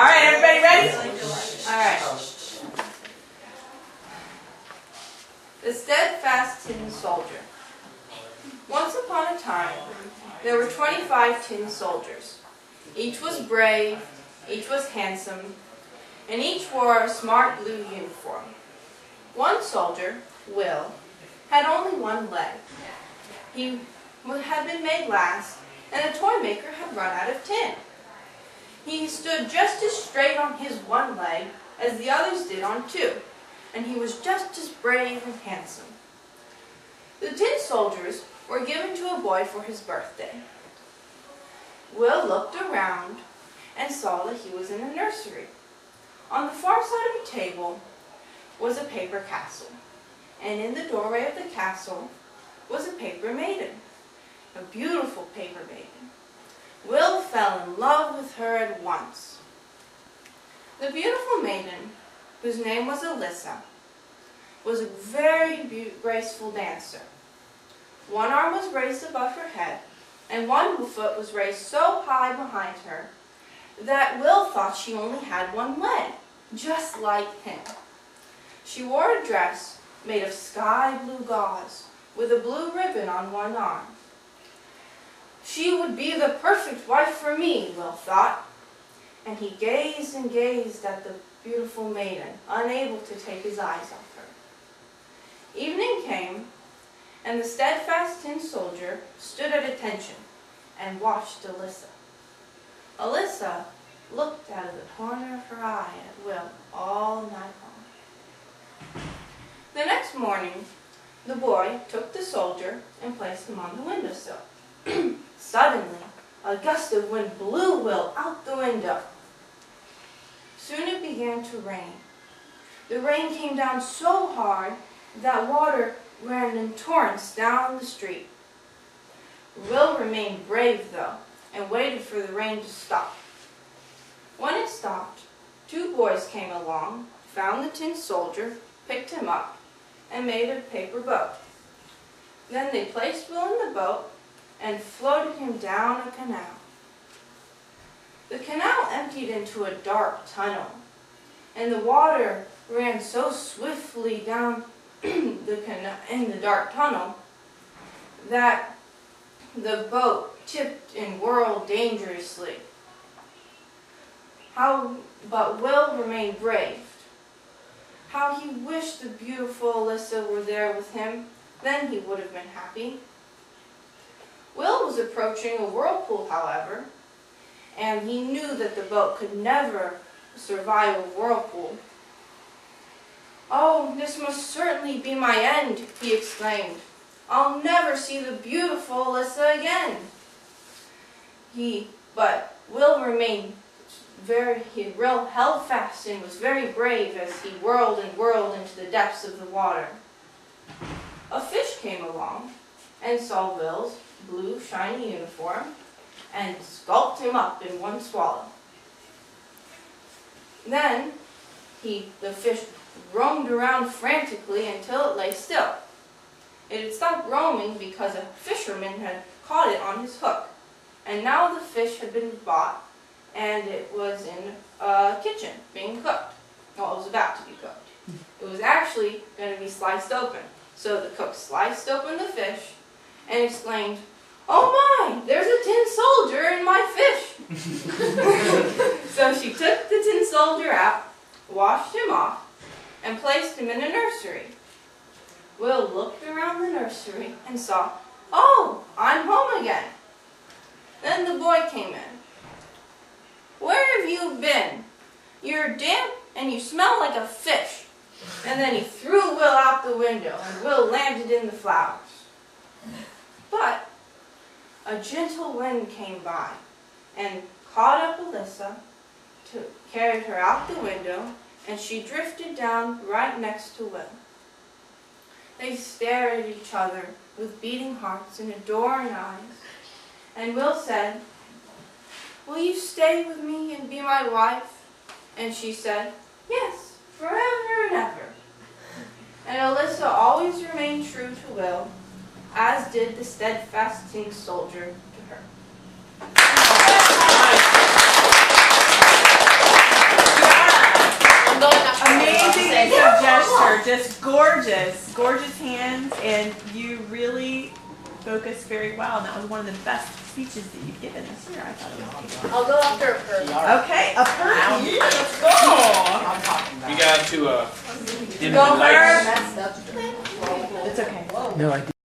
right, everybody ready? All right. The Steadfast Tin Soldier. Once upon a time, there were 25 tin soldiers. Each was brave, each was handsome, and each wore a smart blue uniform. One soldier, Will, had only one leg. He had been made last, and a toy maker had run out of tin. He stood just as straight on his one leg as the others did on two, and he was just as brave and handsome. The tin soldiers were given to a boy for his birthday. Will looked around and saw that he was in a nursery. On the far side of a table was a paper castle, and in the doorway of the castle was a paper maiden, a beautiful paper maiden. Will fell in love with her at once. The beautiful maiden, whose name was Alyssa, was a very graceful dancer. One arm was raised above her head, and one foot was raised so high behind her that Will thought she only had one leg, just like him. She wore a dress made of sky blue gauze with a blue ribbon on one arm. She would be the perfect wife for me, Will thought, and he gazed and gazed at the beautiful maiden, unable to take his eyes off her. Evening came, and the steadfast tin soldier stood at attention and watched Alyssa. Alyssa looked out of the corner of her eye at Will all night long. The next morning, the boy took the soldier and placed him on the windowsill. Suddenly, a gust of wind blew Will out the window. Soon it began to rain. The rain came down so hard that water ran in torrents down the street. Will remained brave, though, and waited for the rain to stop. When it stopped, two boys came along, found the tin soldier, picked him up, and made a paper boat. Then they placed Will in the boat and floated him down a canal. The canal emptied into a dark tunnel, and the water ran so swiftly down in the dark tunnel that the boat tipped and whirled dangerously. But Will remained brave. How he wished the beautiful Alyssa were there with him, then he would have been happy. Will was approaching a whirlpool, however, and he knew that the boat could never survive a whirlpool. "Oh, this must certainly be my end," he exclaimed. "I'll never see the beautiful Alyssa again." But Will remained he held fast and was very brave as he whirled and whirled into the depths of the water. A fish came along and saw Will's blue shiny uniform and gulped him up in one swallow. Then the fish roamed around frantically until it lay still. It had stopped roaming because a fisherman had caught it on his hook, and now the fish had been bought and it was in a kitchen being cooked. Well, it was about to be cooked. It was actually going to be sliced open. So the cook sliced open the fish and exclaimed, "Oh my, there's a tin soldier in my fish." So she took the tin soldier out, washed him off, and placed him in a nursery. Will looked around the nursery and saw, "Oh, I'm home again." Then the boy came in. "Where have you been? You're damp and you smell like a fish." And then he threw Will out the window, and Will landed in the flowers. But a gentle wind came by and caught up Alyssa, carried her out the window, and she drifted down right next to Will. They stared at each other with beating hearts and adoring eyes, and Will said, "Will you stay with me and be my wife?" And she said, "Yes, forever and ever." And Alyssa always remained true to Will, as did the steadfast tin soldier to her. are just gorgeous, gorgeous hands, and you really focused very well. And that was one of the best speeches that you've given this year. I thought it was. I'll go after a person. Okay, a person. Yeah, let's go. You got to dim the Go lights. first. It's okay. No, I